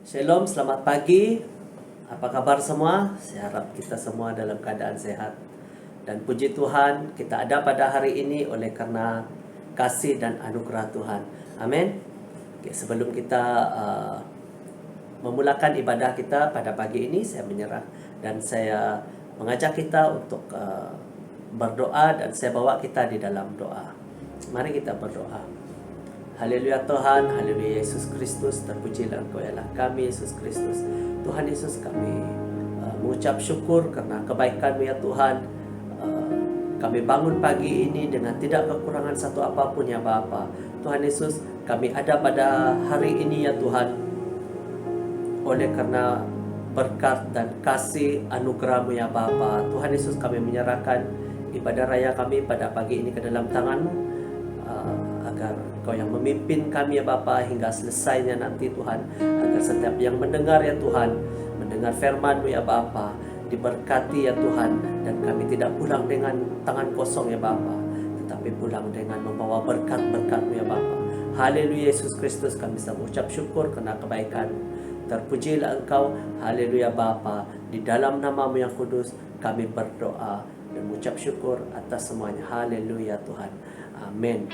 Shalom, selamat pagi. Apa kabar semua? Saya harap kita semua dalam keadaan sehat. Dan puji Tuhan, kita ada pada hari ini oleh karena kasih dan anugerah Tuhan. Amin. Oke, sebelum kita memulakan ibadah kita pada pagi ini, saya menyerah dan saya mengajak kita untuk berdoa, dan saya bawa kita di dalam doa. Mari kita berdoa. Haleluya Tuhan, haleluya Yesus Kristus, terpujilah Engkau ialah kami Yesus Kristus. Tuhan Yesus, kami mengucap syukur karena kebaikan-Mu ya Tuhan. Kami bangun pagi ini dengan tidak kekurangan satu apapun ya Bapa. Tuhan Yesus, kami ada pada hari ini ya Tuhan, oleh karena berkat dan kasih anugerah-Mu ya Bapa. Tuhan Yesus, kami menyerahkan ibadah raya kami pada pagi ini ke dalam tangan-Mu, agar Engkau yang memimpin kami ya Bapa hingga selesainya nanti Tuhan, agar setiap yang mendengar ya Tuhan, mendengar firman-Mu ya Bapa, diberkati ya Tuhan, dan kami tidak pulang dengan tangan kosong ya Bapa, tetapi pulang dengan membawa berkat-berkat-Mu ya Bapa. Haleluya Yesus Kristus, kami sedang mengucap syukur karena kebaikan. Terpujilah Engkau, haleluya Bapa. Di dalam nama-Mu yang kudus kami berdoa dan mengucap syukur atas semuanya. Haleluya Tuhan. Amin.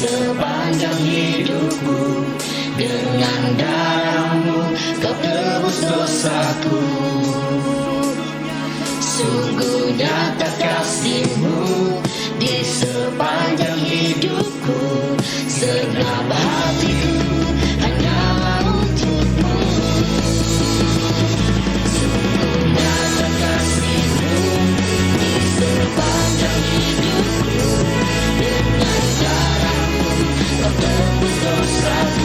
Sepanjang hidupku, dengan darah-Mu Kau tebus dosaku. Sungguh nyata kasih-Mu di sepanjang hidupku, segenap hatiku hanyalah untuk-Mu. Sungguh nyata kasih-Mu di sepanjang hidupku, dengan darah-Mu Kau tebus dosaku.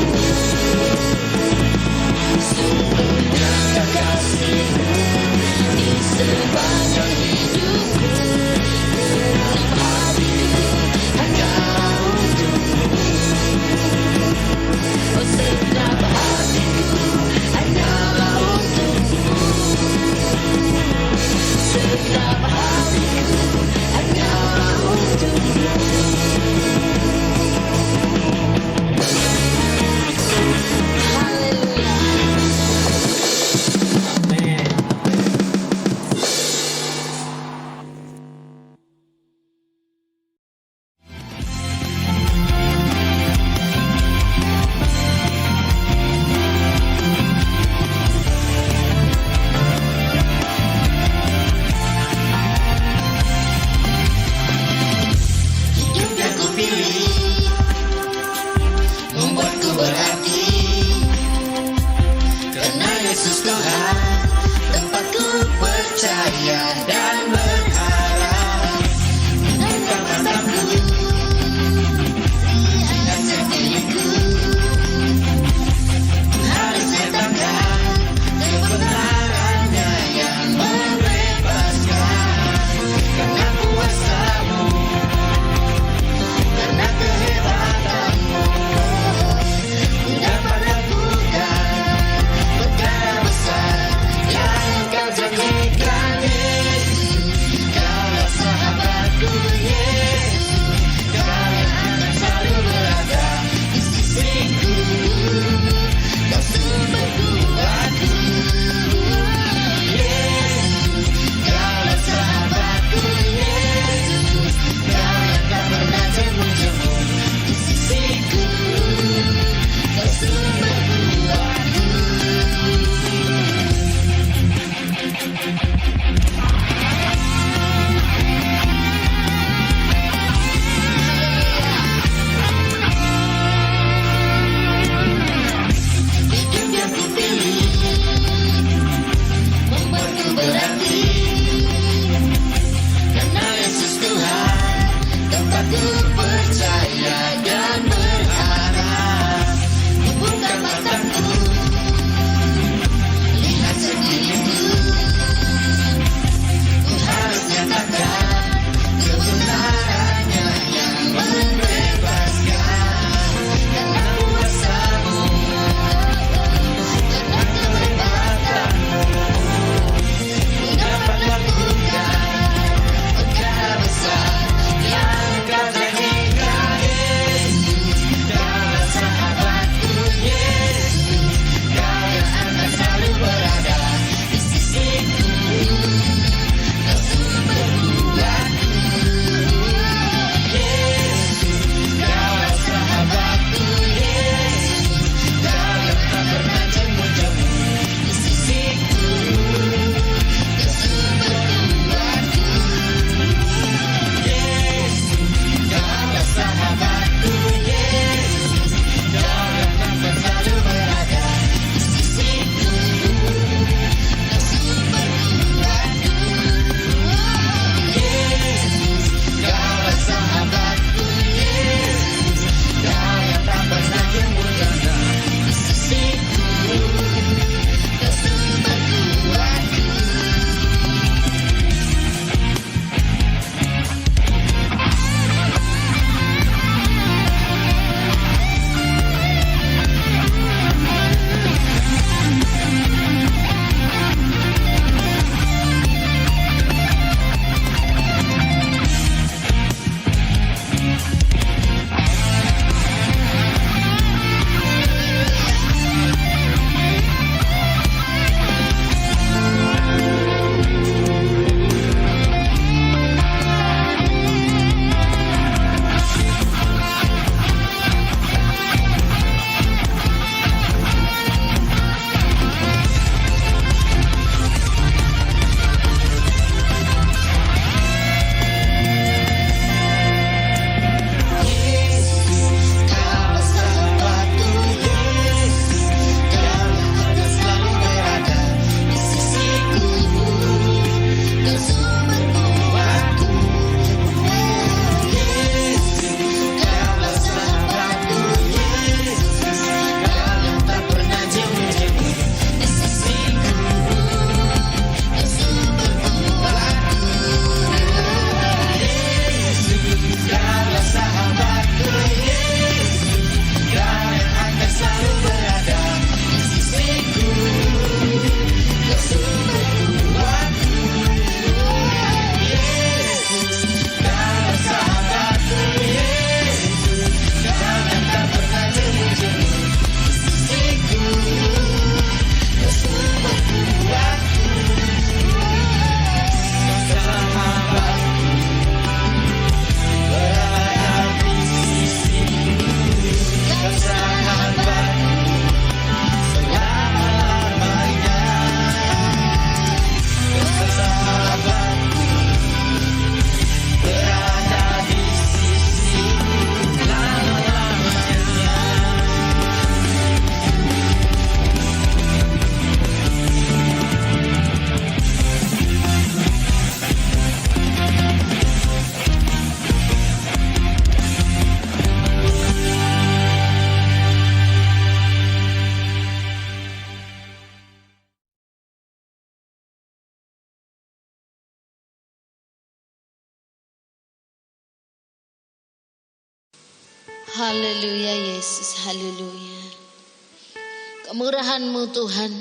Haleluya Yesus, haleluya. Kemurahan-Mu Tuhan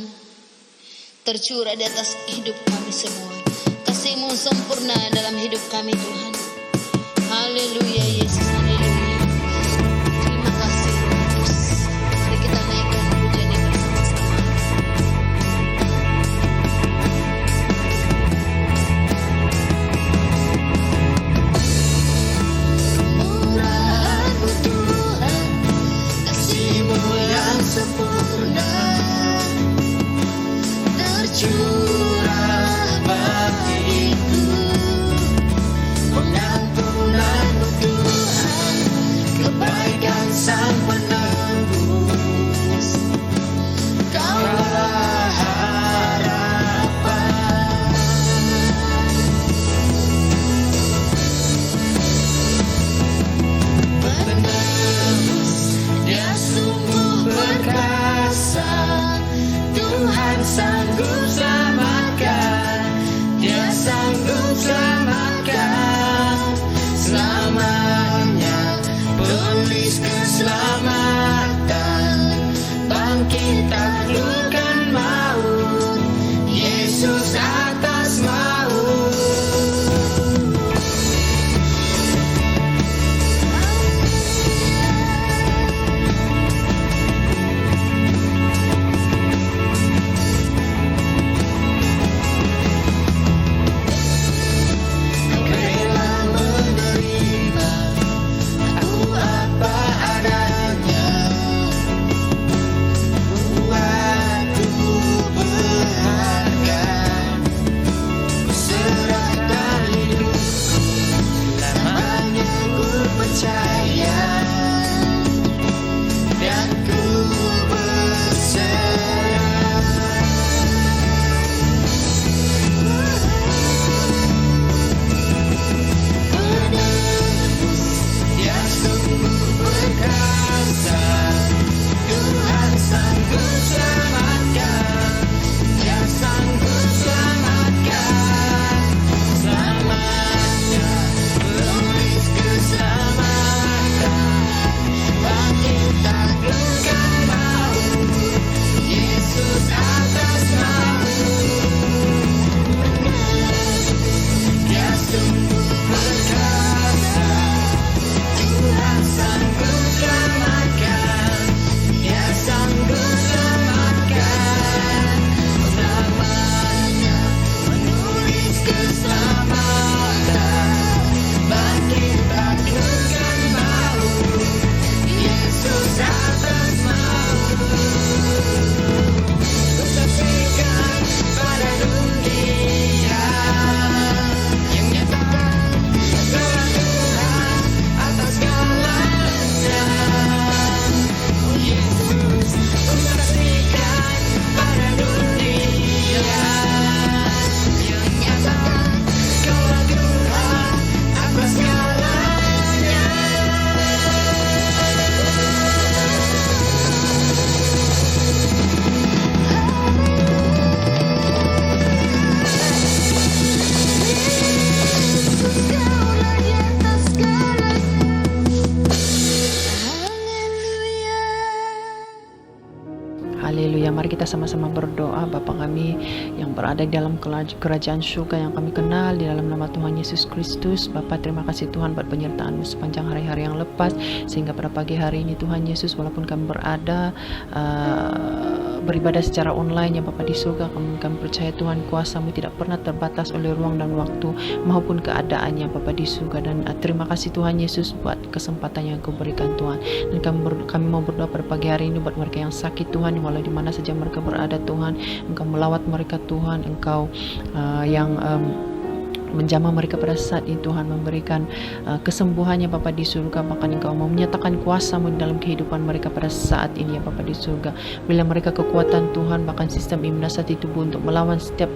tercurah di atas hidup kami semua. Kasih-Mu sempurna dalam hidup kami Tuhan. Haleluya Yesus, haleluya. Terima kasih Yesus. Mari kita naikkan pujian ini bersama-sama. Kemurahan-Mu Tuhan, kasih-Mu yang sempurna tercurah bagiku. Pengampunan-Mu Tuhan, kebaikan Sang Penebus, Kaulah harapan. Penebus, Dia sungguh berkuasa, Tuhan sanggup selamatkan, Dia sanggup selamatkan selamanya. Penulis keselamatan, bangkit taklukkan maut, Yesus atas maut. Rela menerima aku apa adanya, buatku berharga. Ku serahkan hidupku, lamanya ku percaya, dan ku berserah. Penebus, Dia sungguh berkuasa, Tuhan sanggup selamatkan, Dia sanggup selamatkan selamanya. Penulis keselamatan, bangkit taklukkan maut, Yesus atas maut. Dia sungguh berkuasa, Tuhan sanggup selamatkan, Dia sanggup selamatkan selamanya. Menulis keselamatan, bangkit taklukkan maut, Yesus atas maut. Ku saksikan pada dunia yang nyatakan kuasa Tuhan atas segalanya. Oh Yesus, ku saksikan pada dunia yang nyatakan Kaulah Tuhan atas segalanya. Yesus, Kaulah di atas segalanya. Haleluya. Haleluya, mari kita sama-sama berdoa. Bapa kami yang berada di dalam kerajaan surga yang kami kenal, di dalam nama Tuhan Yesus Kristus. Bapa, terima kasih Tuhan buat penyertaan-Mu sepanjang hari-hari yang lepas, sehingga pada pagi hari ini Tuhan Yesus, walaupun kami berada beribadah secara online ya Bapa di surga, kami percaya Tuhan kuasa-Mu tidak pernah terbatas oleh ruang dan waktu maupun keadaan ya Bapa di surga. Dan terima kasih Tuhan Yesus buat kesempatan yang Kau berikan Tuhan. Dan kami mau berdoa pada pagi hari ini buat mereka yang sakit Tuhan, walau di mana saja mereka berada Tuhan, Engkau melawat mereka Tuhan, Engkau yang menjamah mereka pada saat ini Tuhan, memberikan kesembuhannya Bapa di surga. Bahkan Engkau mau menyatakan kuasa-Mu dalam kehidupan mereka pada saat ini ya Bapa di surga. Bila mereka kekuatan Tuhan, bahkan sistem imunisasi tubuh untuk melawan setiap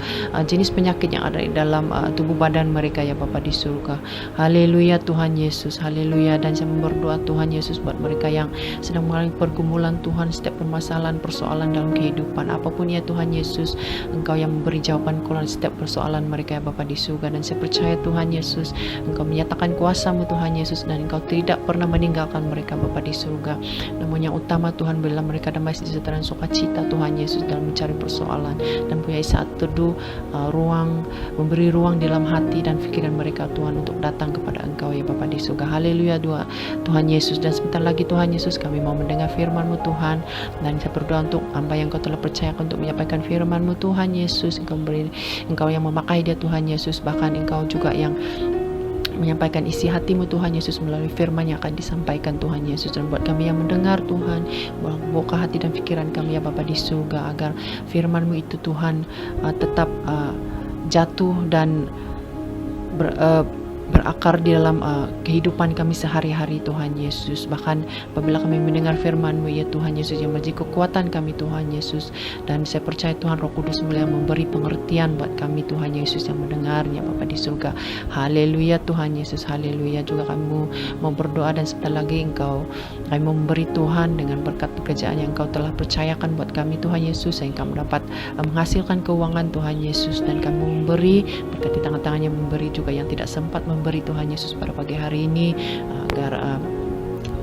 jenis penyakit yang ada di dalam tubuh badan mereka ya Bapa di surga. Haleluya Tuhan Yesus, haleluya. Dan saya berdoa Tuhan Yesus buat mereka yang sedang mengalami pergumulan Tuhan, setiap permasalahan persoalan dalam kehidupan apapun ya Tuhan Yesus, Engkau yang memberi jawaban kepada setiap persoalan mereka ya Bapa di surga. Dan saya percaya Tuhan Yesus, Engkau menyatakan kuasa-Mu Tuhan Yesus, dan Engkau tidak pernah meninggalkan mereka Bapa di surga. Namun yang utama Tuhan, berilah mereka damai sejahtera dan sukacita Tuhan Yesus dalam mencari persoalan, dan punya saat teduh, memberi ruang dalam hati dan pikiran mereka Tuhan untuk datang kepada Engkau ya Bapa di surga. Haleluya Tuhan Yesus. Dan sebentar lagi Tuhan Yesus, kami mau mendengar firman-Mu Tuhan, dan saya berdoa untuk hamba yang Kau telah percayakan untuk menyampaikan firman-Mu Tuhan Yesus. Engkau yang memakai dia Tuhan Yesus, bahkan Engkau juga yang menyampaikan isi hati-Mu Tuhan Yesus melalui firman yang akan disampaikan Tuhan Yesus. Dan buat kami yang mendengar Tuhan, buka hati dan pikiran kami ya Bapa di surga, agar firman-Mu itu Tuhan tetap jatuh dan berakar di dalam kehidupan kami sehari-hari Tuhan Yesus. Bahkan apabila kami mendengar firman-Mu ya Tuhan Yesus, yang menjadi kekuatan kami Tuhan Yesus. Dan saya percaya Tuhan Roh Kudus mulai memberi pengertian buat kami Tuhan Yesus yang mendengarnya Bapa di surga. Haleluya Tuhan Yesus, haleluya. Juga kami mau berdoa, dan sebentar lagi kami mau memberi Tuhan dengan berkat pekerjaan yang Engkau telah percayakan buat kami Tuhan Yesus, sehingga kami dapat menghasilkan keuangan Tuhan Yesus. Dan kami memberi berkat di tangan-tangannya, memberi juga yang tidak sempat memberi Tuhan Yesus pada pagi hari ini, agar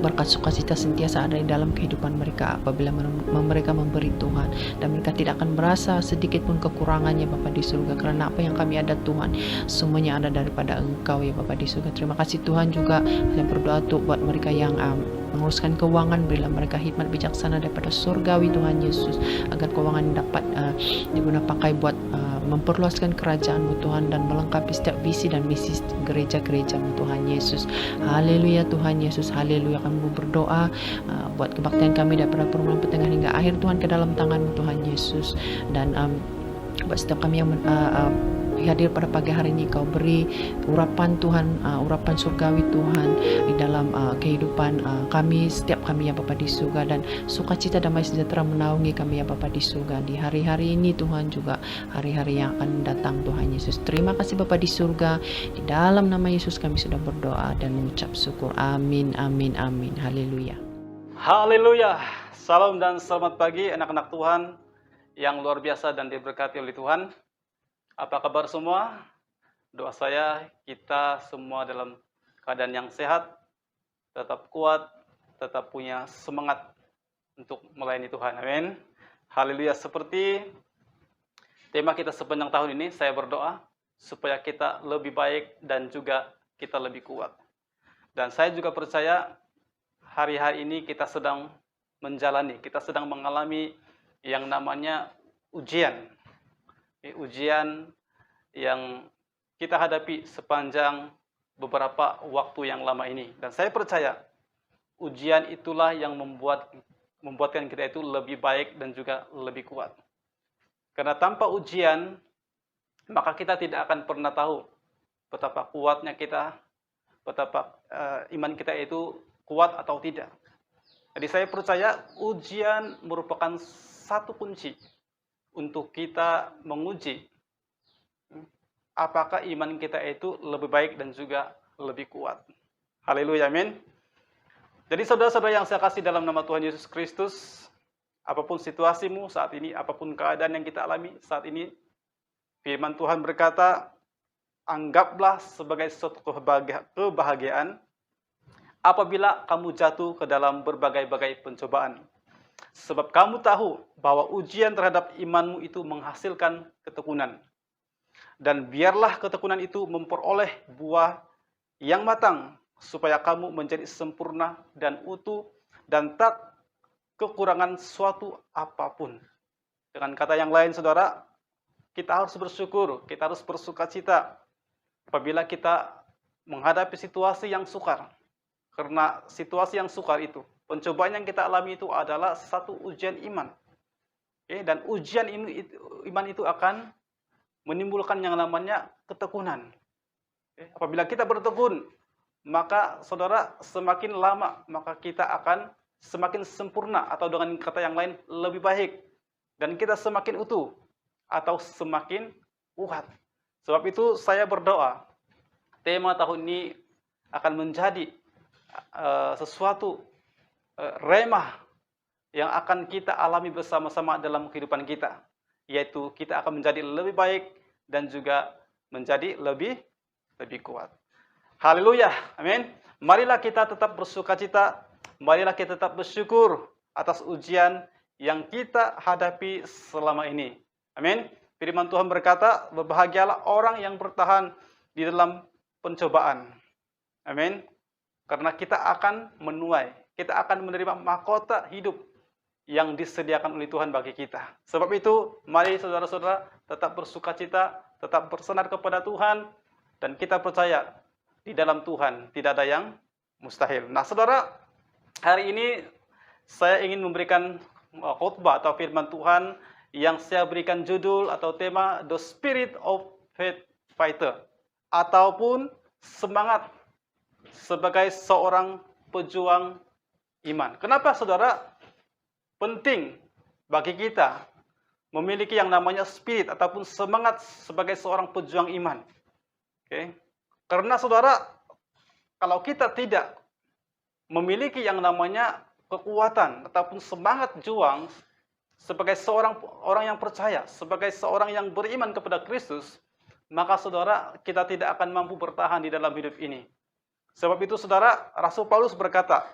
berkat sukacita sentiasa ada di dalam kehidupan mereka apabila mereka memberi Tuhan, dan mereka tidak akan merasa sedikit pun kekurangannya Bapa di surga, karena apa yang kami ada Tuhan semuanya ada daripada Engkau ya Bapa di surga. Terima kasih Tuhan. Juga saya berdoa untuk buat mereka yang menguruskan keuangan, berilah mereka hikmat bijaksana daripada surgawi Tuhan Yesus, agar keuangan dapat digunakan pakai buat memperluaskan kerajaan-Mu Tuhan, dan melengkapi setiap visi dan misi gereja-gereja-Mu Tuhan Yesus. Haleluya Tuhan Yesus, haleluya. Kami berdoa buat kebaktian kami daripada permulaan, pertengahan hingga akhir Tuhan ke dalam tangan-Mu Tuhan Yesus. Dan buat setiap kami yang hadir pada pagi hari ini, Kau beri urapan Tuhan, urapan surgawi Tuhan di dalam kehidupan setiap kami ya Bapa di surga, dan sukacita damai sejahtera menaungi kami ya Bapa di surga di hari-hari ini Tuhan, juga hari-hari yang akan datang Tuhan Yesus. Terima kasih Bapa di surga, di dalam nama Yesus kami sudah berdoa dan mengucap syukur. Amin, amin, amin. Haleluya. Haleluya. Salam dan selamat pagi anak-anak Tuhan yang luar biasa dan diberkati oleh Tuhan. Apa kabar semua? Doa saya kita semua dalam keadaan yang sehat, tetap kuat, tetap punya semangat untuk melayani Tuhan. Amin. Haleluya. Seperti tema kita sepanjang tahun ini, saya berdoa supaya kita lebih baik dan juga kita lebih kuat. Dan saya juga percaya hari-hari ini kita sedang mengalami yang namanya ujian. Ujian yang kita hadapi sepanjang beberapa waktu yang lama ini. Dan saya percaya ujian itulah yang membuatkan kita itu lebih baik dan juga lebih kuat. Karena tanpa ujian, maka kita tidak akan pernah tahu betapa kuatnya kita, betapa iman kita itu kuat atau tidak. Jadi saya percaya ujian merupakan satu kunci untuk kita menguji apakah iman kita itu lebih baik dan juga lebih kuat. Haleluya, amin. Jadi saudara-saudara yang saya kasih dalam nama Tuhan Yesus Kristus, apapun situasimu saat ini, apapun keadaan yang kita alami saat ini, firman Tuhan berkata, anggaplah sebagai suatu kebahagiaan apabila kamu jatuh ke dalam berbagai-bagai pencobaan. Sebab kamu tahu bahwa ujian terhadap imanmu itu menghasilkan ketekunan. Dan biarlah ketekunan itu memperoleh buah yang matang, supaya kamu menjadi sempurna dan utuh dan tak kekurangan suatu apapun. Dengan kata yang lain, saudara, kita harus bersyukur, kita harus bersukacita apabila kita menghadapi situasi yang sukar. Karena situasi yang sukar itu, pencobaan yang kita alami itu adalah satu ujian iman. Dan ujian iman itu akan menimbulkan yang namanya ketekunan. Apabila kita bertekun, maka saudara semakin lama, maka kita akan semakin sempurna, atau dengan kata yang lain lebih baik. Dan kita semakin utuh, atau semakin kuat. Sebab itu saya berdoa, tema tahun ini akan menjadi sesuatu remah yang akan kita alami bersama-sama dalam kehidupan kita, yaitu kita akan menjadi lebih baik dan juga menjadi lebih lebih kuat. Haleluya, amin. Marilah kita tetap bersukacita, marilah kita tetap bersyukur atas ujian yang kita hadapi selama ini. Amin. Firman Tuhan berkata, berbahagialah orang yang bertahan di dalam pencobaan. Amin. Karena kita akan menuai, kita akan menerima mahkota hidup yang disediakan oleh Tuhan bagi kita. Sebab itu, mari saudara-saudara tetap bersukacita, tetap bersenar kepada Tuhan, dan kita percaya di dalam Tuhan tidak ada yang mustahil. Nah, saudara, hari ini saya ingin memberikan khotbah atau firman Tuhan yang saya berikan judul atau tema The Spirit of Faith Fighter, ataupun semangat sebagai seorang pejuang iman. Kenapa, saudara, penting bagi kita memiliki yang namanya spirit ataupun semangat sebagai seorang pejuang iman? Oke. Karena, saudara, kalau kita tidak memiliki yang namanya kekuatan ataupun semangat juang sebagai seorang orang yang percaya, sebagai seorang yang beriman kepada Kristus, maka, saudara, kita tidak akan mampu bertahan di dalam hidup ini. Sebab itu, saudara, Rasul Paulus berkata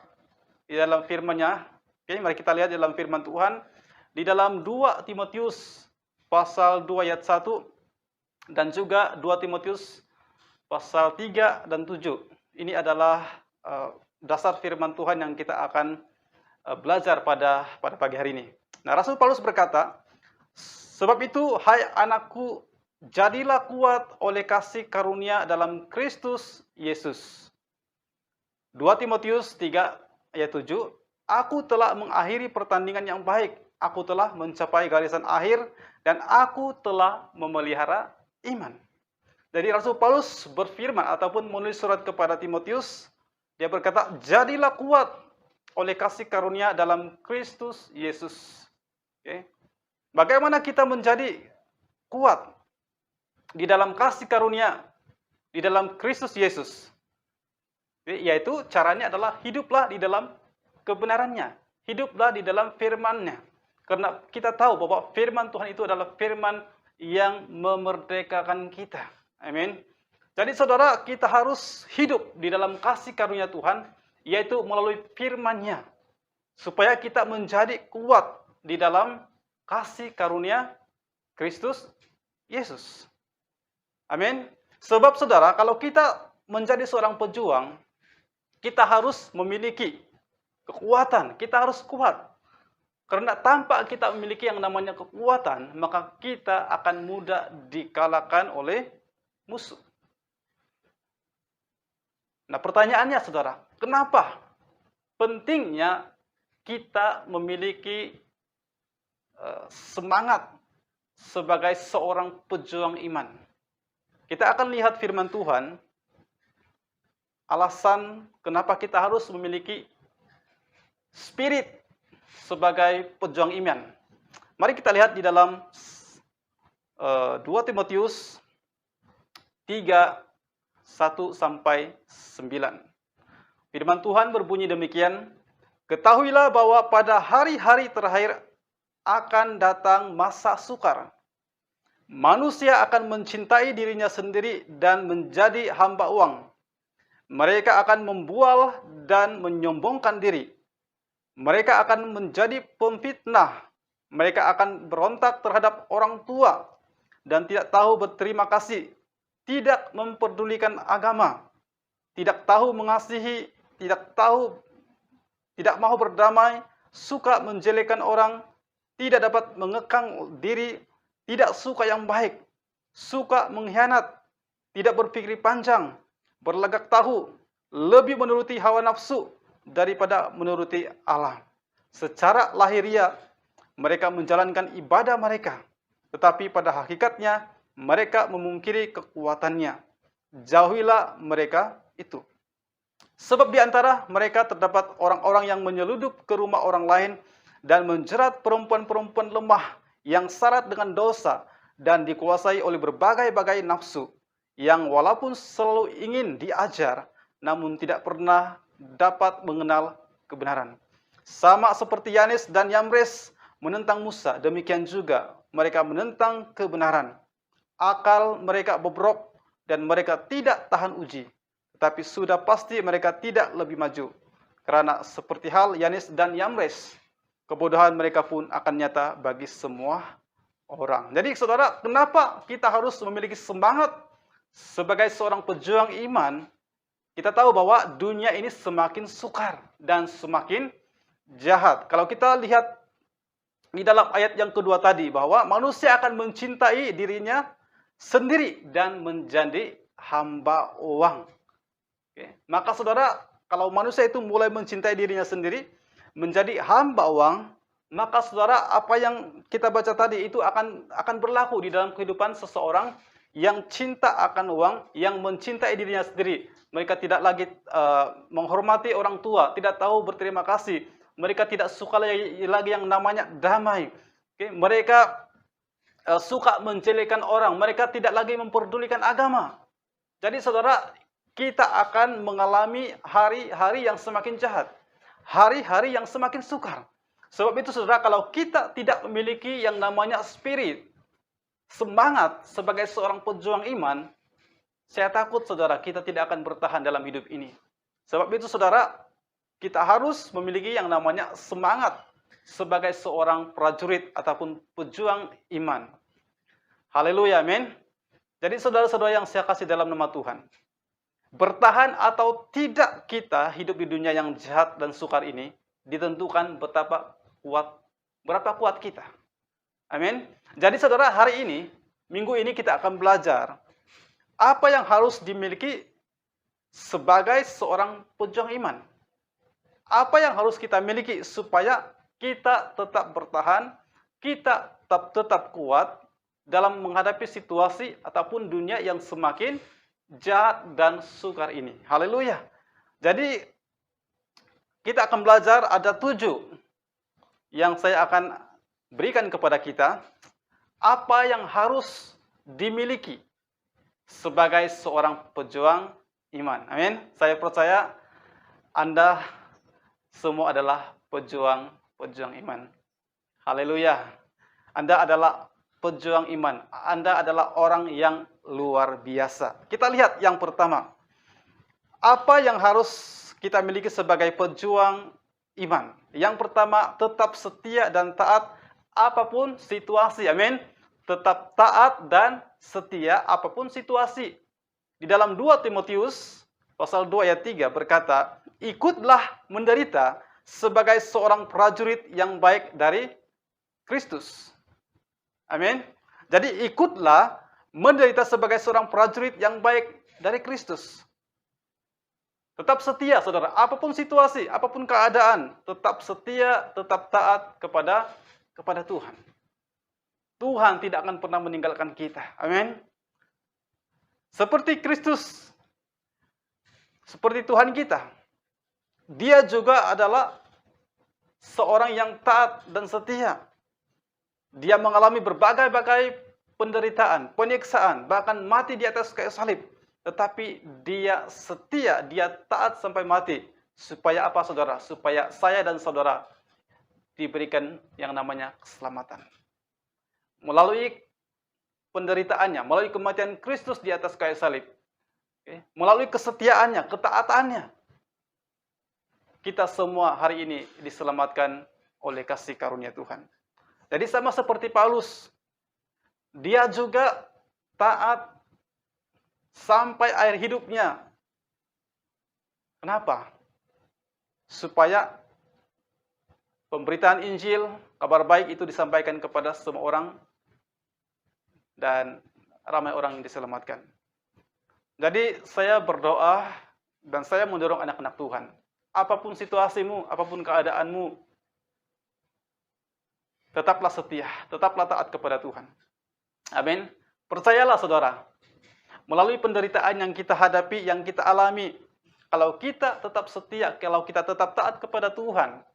di dalam firman-Nya, oke, mari kita lihat di dalam firman Tuhan, di dalam 2 Timotius pasal 2 ayat 1 dan juga 2 Timotius pasal 3 dan 7. Ini adalah dasar firman Tuhan yang kita akan belajar pada pagi hari ini. Nah, Rasul Paulus berkata, sebab itu, hai anakku, jadilah kuat oleh kasih karunia dalam Kristus Yesus. 2 Timotius 3 ayat 7, aku telah mengakhiri pertandingan yang baik, aku telah mencapai garisan akhir, dan aku telah memelihara iman. Jadi Rasul Paulus berfirman ataupun menulis surat kepada Timotius, dia berkata, jadilah kuat oleh kasih karunia dalam Kristus Yesus. Oke. Bagaimana kita menjadi kuat di dalam kasih karunia di dalam Kristus Yesus? Yaitu caranya adalah hiduplah di dalam kebenarannya, hiduplah di dalam firman-Nya. Karena kita tahu bahwa firman Tuhan itu adalah firman yang memerdekakan kita. Amin. Jadi, saudara, kita harus hidup di dalam kasih karunia Tuhan, yaitu melalui firman-Nya, supaya kita menjadi kuat di dalam kasih karunia Kristus Yesus. Amin. Sebab, saudara, kalau kita menjadi seorang pejuang, kita harus memiliki kekuatan, kita harus kuat. Karena tanpa kita memiliki yang namanya kekuatan, maka kita akan mudah dikalahkan oleh musuh. Nah, pertanyaannya, saudara, kenapa pentingnya kita memiliki semangat sebagai seorang pejuang iman? Kita akan lihat firman Tuhan, alasan kenapa kita harus memiliki spirit sebagai pejuang iman. Mari kita lihat di dalam 2 Timotius 3, 1 sampai 9. Firman Tuhan berbunyi demikian, ketahuilah bahwa pada hari-hari terakhir akan datang masa sukar. Manusia akan mencintai dirinya sendiri dan menjadi hamba uang. Mereka akan membual dan menyombongkan diri. Mereka akan menjadi pemfitnah. Mereka akan berontak terhadap orang tua dan tidak tahu berterima kasih, tidak memperdulikan agama, tidak tahu mengasihi, tidak mau berdamai, suka menjelekkan orang, tidak dapat mengekang diri, tidak suka yang baik, suka mengkhianat, tidak berpikir panjang, berlagak tahu, lebih menuruti hawa nafsu daripada menuruti Allah. Secara lahiriah, mereka menjalankan ibadah mereka, tetapi pada hakikatnya mereka memungkiri kekuatannya. Jauhilah mereka itu. Sebab di antara mereka terdapat orang-orang yang menyeludup ke rumah orang lain dan menjerat perempuan-perempuan lemah yang syarat dengan dosa dan dikuasai oleh berbagai-bagai nafsu, yang walaupun selalu ingin diajar, namun tidak pernah dapat mengenal kebenaran. Sama seperti Yanes dan Yambres menentang Musa, demikian juga mereka menentang kebenaran. Akal mereka bobrok, dan mereka tidak tahan uji. Tetapi sudah pasti mereka tidak lebih maju. Karena seperti hal Yanis dan Yamres, kebodohan mereka pun akan nyata bagi semua orang. Jadi saudara, kenapa kita harus memiliki semangat sebagai seorang pejuang iman? Kita tahu bahwa dunia ini semakin sukar dan semakin jahat. Kalau kita lihat di dalam ayat yang kedua tadi, bahwa manusia akan mencintai dirinya sendiri dan menjadi hamba uang. Oke. Maka saudara, kalau manusia itu mulai mencintai dirinya sendiri, menjadi hamba uang, maka saudara, apa yang kita baca tadi itu akan berlaku di dalam kehidupan seseorang yang cinta akan uang, yang mencintai dirinya sendiri. Mereka tidak lagi menghormati orang tua, tidak tahu berterima kasih. Mereka tidak suka lagi yang namanya damai. Oke. Mereka suka menjelekan orang. Mereka tidak lagi memperdulikan agama. Jadi saudara, kita akan mengalami hari-hari yang semakin jahat. Hari-hari yang semakin sukar. Sebab itu saudara, kalau kita tidak memiliki yang namanya spirit, semangat sebagai seorang pejuang iman, saya takut saudara, kita tidak akan bertahan dalam hidup ini. Sebab itu saudara, kita harus memiliki yang namanya semangat sebagai seorang prajurit ataupun pejuang iman. Haleluya, amin. Jadi saudara-saudara yang saya kasih dalam nama Tuhan, bertahan atau tidak kita hidup di dunia yang jahat dan sukar ini ditentukan berapa kuat kita. Amin. Jadi saudara, hari ini, minggu ini kita akan belajar apa yang harus dimiliki sebagai seorang pejuang iman. Apa yang harus kita miliki supaya kita tetap bertahan, kita tetap kuat dalam menghadapi situasi ataupun dunia yang semakin jahat dan sukar ini. Haleluya. Jadi kita akan belajar ada 7 yang saya akan berikan kepada kita. Apa yang harus dimiliki sebagai seorang pejuang iman. Amin. Saya percaya Anda semua adalah pejuang iman. Haleluya. Anda adalah pejuang iman. Anda adalah orang yang luar biasa. Kita lihat yang pertama. Apa yang harus kita miliki sebagai pejuang iman? Yang pertama, tetap setia dan taat apapun situasi. Amin. Tetap taat dan setia apapun situasi. Di dalam 2 Timotius pasal 2 ayat 3 berkata, ikutlah menderita sebagai seorang prajurit yang baik dari Kristus. Amin. Jadi ikutlah menderita sebagai seorang prajurit yang baik dari Kristus. Tetap setia, saudara. Apapun situasi, apapun keadaan, tetap setia, tetap taat kepada Tuhan. Tuhan tidak akan pernah meninggalkan kita. Amin. Seperti Kristus, seperti Tuhan kita, Dia juga adalah seorang yang taat dan setia. Dia mengalami berbagai-bagai penderitaan, penyiksaan, bahkan mati di atas kayu salib. Tetapi dia setia, dia taat sampai mati. Supaya apa, saudara? Supaya saya dan saudara diberikan yang namanya keselamatan. Melalui penderitaannya, melalui kematian Kristus di atas kayu salib, melalui kesetiaannya, ketaatannya, kita semua hari ini diselamatkan oleh kasih karunia Tuhan. Jadi sama seperti Paulus, dia juga taat sampai akhir hidupnya. Kenapa? Supaya pemberitaan Injil, kabar baik itu disampaikan kepada semua orang dan ramai orang yang diselamatkan. Jadi saya berdoa dan saya mendorong anak-anak Tuhan. Apapun situasimu, apapun keadaanmu, tetaplah setia, tetaplah taat kepada Tuhan. Amin. Percayalah saudara, melalui penderitaan yang kita hadapi, yang kita alami, kalau kita tetap setia, kalau kita tetap taat kepada Tuhan,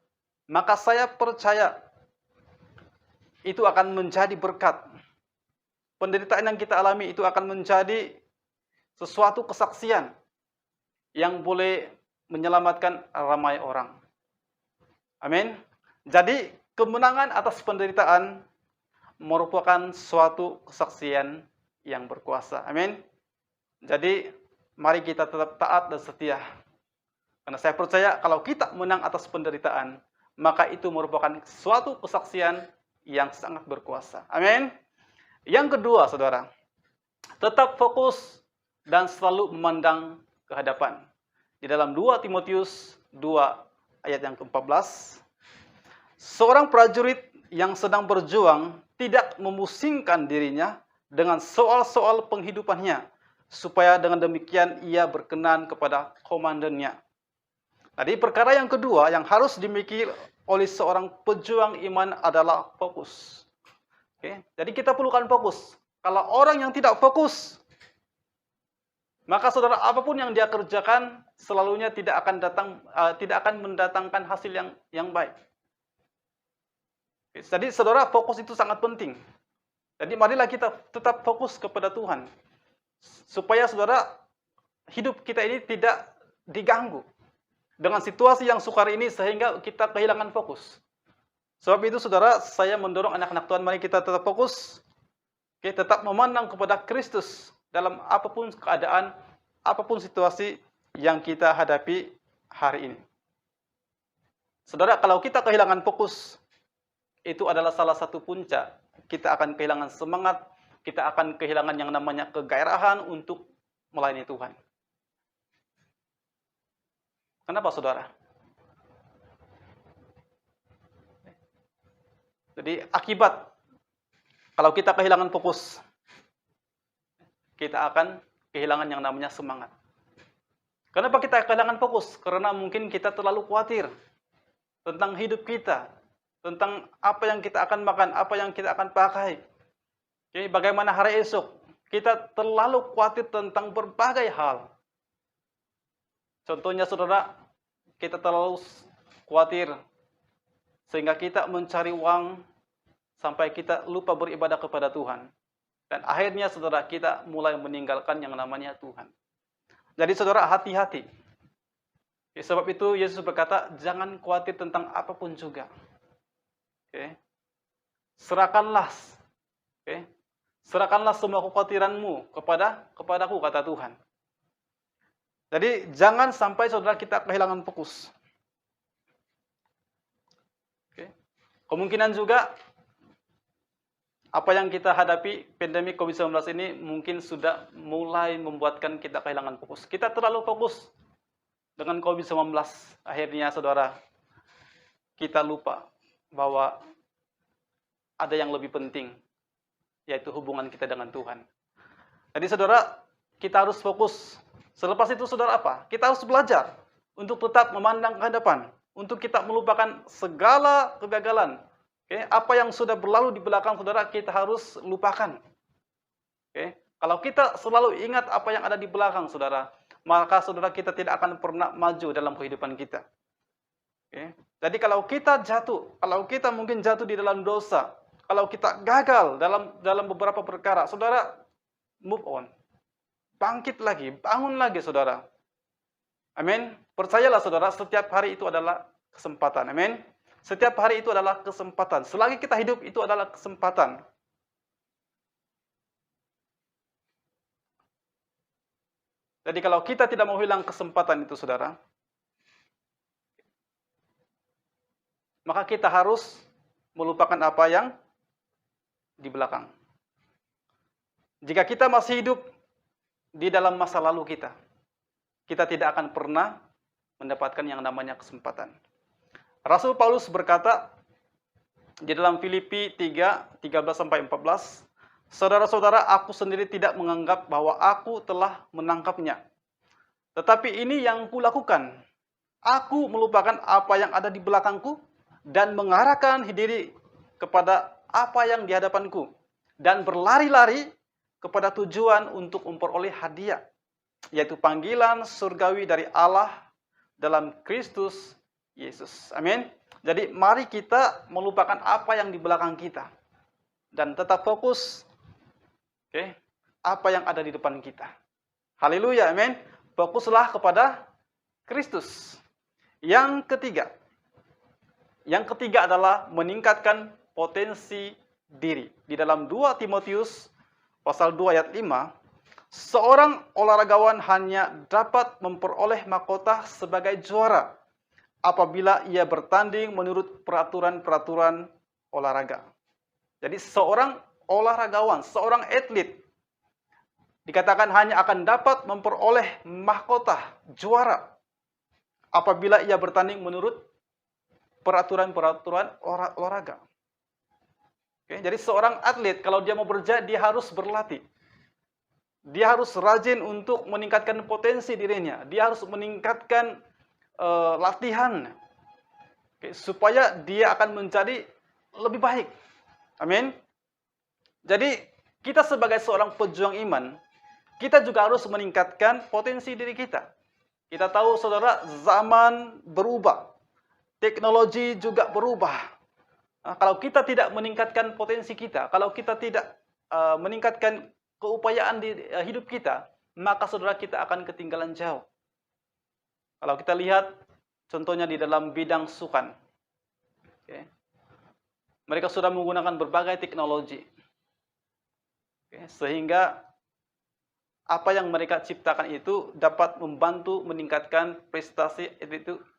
maka saya percaya itu akan menjadi berkat. Penderitaan yang kita alami itu akan menjadi sesuatu kesaksian yang boleh menyelamatkan ramai orang. Amin. Jadi kemenangan atas penderitaan merupakan suatu kesaksian yang berkuasa. Amin. Jadi, mari kita tetap taat dan setia. Karena saya percaya kalau kita menang atas penderitaan, maka itu merupakan suatu kesaksian yang sangat berkuasa. Amin. Yang kedua, saudara, tetap fokus dan selalu memandang ke hadapan. Di dalam 2 Timotius 2 ayat yang ke-14, seorang prajurit yang sedang berjuang tidak memusingkan dirinya dengan soal-soal penghidupannya, supaya dengan demikian ia berkenan kepada komandannya. Jadi perkara yang kedua yang harus dimiliki oleh seorang pejuang iman adalah fokus. Oke, jadi kita perlukan fokus. Kalau orang yang tidak fokus, maka saudara, apapun yang dia kerjakan selalunya tidak akan mendatangkan hasil yang baik. Jadi saudara, fokus itu sangat penting. Jadi marilah kita tetap fokus kepada Tuhan, supaya saudara, hidup kita ini tidak diganggu dengan situasi yang sukar ini sehingga kita kehilangan fokus. Sebab itu saudara, saya mendorong anak-anak Tuhan, mari kita tetap fokus, tetap memandang kepada Kristus dalam apapun keadaan, apapun situasi yang kita hadapi hari ini. Saudara, kalau kita kehilangan fokus, itu adalah salah satu puncak. Kita akan kehilangan semangat, kita akan kehilangan yang namanya kegairahan untuk melayani Tuhan. Kenapa, saudara? Jadi akibat kalau kita kehilangan fokus, kita akan kehilangan yang namanya semangat. Kenapa kita kehilangan fokus? Karena mungkin kita terlalu khawatir tentang hidup kita, tentang apa yang kita akan makan, apa yang kita akan pakai. Jadi bagaimana hari esok? Kita terlalu khawatir tentang berbagai hal. Contohnya saudara, kita terlalu khawatir sehingga kita mencari uang sampai kita lupa beribadah kepada Tuhan. Dan akhirnya saudara, kita mulai meninggalkan yang namanya Tuhan. Jadi saudara, hati-hati. Sebab itu Yesus berkata, jangan khawatir tentang apapun juga. Serahkanlah. Serahkanlah semua kekhawatiranmu kepadaku, kata Tuhan. Jadi jangan sampai saudara kita kehilangan fokus. Kemungkinan juga apa yang kita hadapi, pandemi COVID-19 ini mungkin sudah mulai membuatkan kita kehilangan fokus. Kita terlalu fokus dengan COVID-19. Akhirnya saudara, kita lupa bahwa ada yang lebih penting, yaitu hubungan kita dengan Tuhan. Jadi saudara, kita harus fokus. Selepas itu saudara apa? Kita harus belajar untuk tetap memandang ke hadapan, untuk kita melupakan segala kegagalan. Apa yang sudah berlalu di belakang saudara, kita harus lupakan. Kalau kita selalu ingat apa yang ada di belakang saudara, maka saudara kita tidak akan pernah maju dalam kehidupan kita. Jadi kalau kita jatuh, kalau kita mungkin jatuh di dalam dosa, kalau kita gagal dalam beberapa perkara, saudara move on. Bangkit lagi, bangun lagi saudara. Amin. Percayalah saudara, setiap hari itu adalah kesempatan. Amin. Setiap hari itu adalah kesempatan. Selagi kita hidup itu adalah kesempatan. Jadi kalau kita tidak mau hilang kesempatan itu saudara, maka kita harus melupakan apa yang di belakang. Jika kita masih hidup di dalam masa lalu kita tidak akan pernah mendapatkan yang namanya kesempatan. Rasul Paulus berkata di dalam Filipi 3:13-14, saudara-saudara, aku sendiri tidak menganggap bahwa aku telah menangkapnya. Tetapi ini yang kulakukan. Aku melupakan apa yang ada di belakangku dan mengarahkan diri kepada apa yang di hadapanku dan berlari-lari kepada tujuan untuk memperoleh hadiah, yaitu panggilan surgawi dari Allah dalam Kristus Yesus. Amin. Jadi mari kita melupakan apa yang di belakang kita dan tetap fokus apa yang ada di depan kita. Haleluya, amin. Fokuslah kepada Kristus. Yang ketiga adalah meningkatkan potensi diri. Di dalam 2 Timotius pasal 2 ayat 5, Seorang olahragawan hanya dapat memperoleh mahkota sebagai juara apabila ia bertanding menurut peraturan-peraturan olahraga. Jadi seorang olahragawan, seorang atlet dikatakan hanya akan dapat memperoleh mahkota juara apabila ia bertanding menurut peraturan-peraturan olahraga. Oke, jadi seorang atlet kalau dia mau berjaya, dia harus berlatih. Dia harus rajin untuk meningkatkan potensi dirinya. Dia harus meningkatkan latihan, oke, supaya dia akan menjadi lebih baik. Amin. Jadi kita sebagai seorang pejuang iman, kita juga harus meningkatkan potensi diri kita. Kita tahu saudara, zaman berubah, teknologi juga berubah. Nah, kalau kita tidak meningkatkan potensi kita, kalau kita tidak meningkatkan keupayaan di hidup kita, maka saudara kita akan ketinggalan jauh. Kalau kita lihat contohnya di dalam bidang sukan, okay, mereka sudah menggunakan berbagai teknologi, okay, sehingga apa yang mereka ciptakan itu dapat membantu meningkatkan prestasi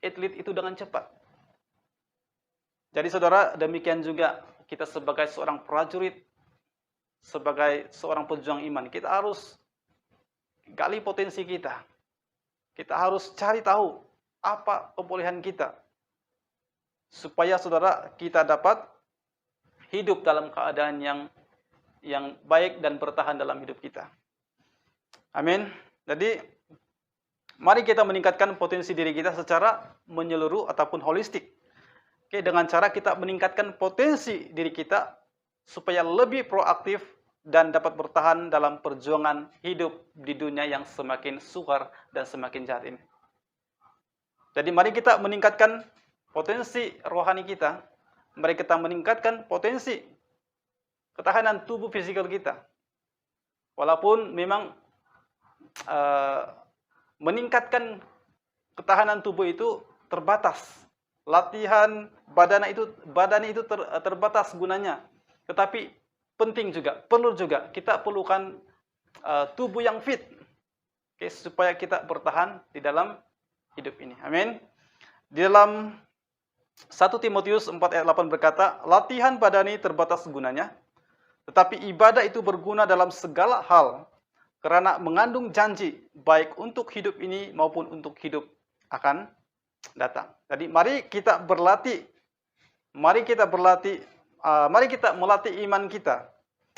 atlet itu dengan cepat. Jadi saudara, demikian juga kita sebagai seorang prajurit, sebagai seorang pejuang iman, kita harus gali potensi kita. Kita harus cari tahu apa kebolehan kita, supaya saudara kita dapat hidup dalam keadaan yang baik dan bertahan dalam hidup kita. Amin. Jadi mari kita meningkatkan potensi diri kita secara menyeluruh ataupun holistik. Oke, dengan cara kita meningkatkan potensi diri kita supaya lebih proaktif dan dapat bertahan dalam perjuangan hidup di dunia yang semakin sukar dan semakin jahat ini. Jadi mari kita meningkatkan potensi rohani kita. Mari kita meningkatkan potensi ketahanan tubuh fisikal kita. Walaupun memang meningkatkan ketahanan tubuh itu terbatas. Latihan badan itu terbatas gunanya. Tetapi penting juga, perlu juga kita perlukan tubuh yang fit, okay, supaya kita bertahan di dalam hidup ini. Amin. Di dalam 1 Timotius 4 ayat 8 berkata, latihan badani terbatas gunanya, tetapi ibadah itu berguna dalam segala hal, karena mengandung janji, baik untuk hidup ini maupun untuk hidup akan datang. Jadi mari kita berlatih, mari kita melatih iman kita